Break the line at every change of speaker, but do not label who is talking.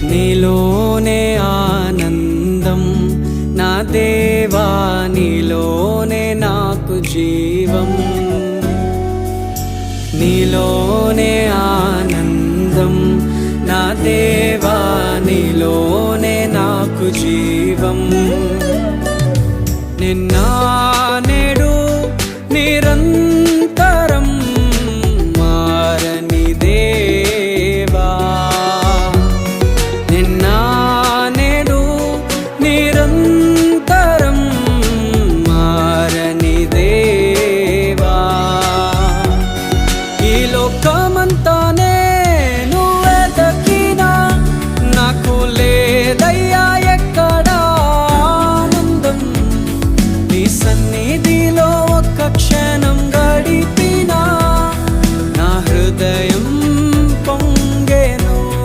నీలోనే ఆనందం నా దేవా, నీలోనే నాకు జీవం. నీలోనే ఆనందం నా దేవా, నీలోనే నాకు జీవం. నిన్న నేడు నిరంతరం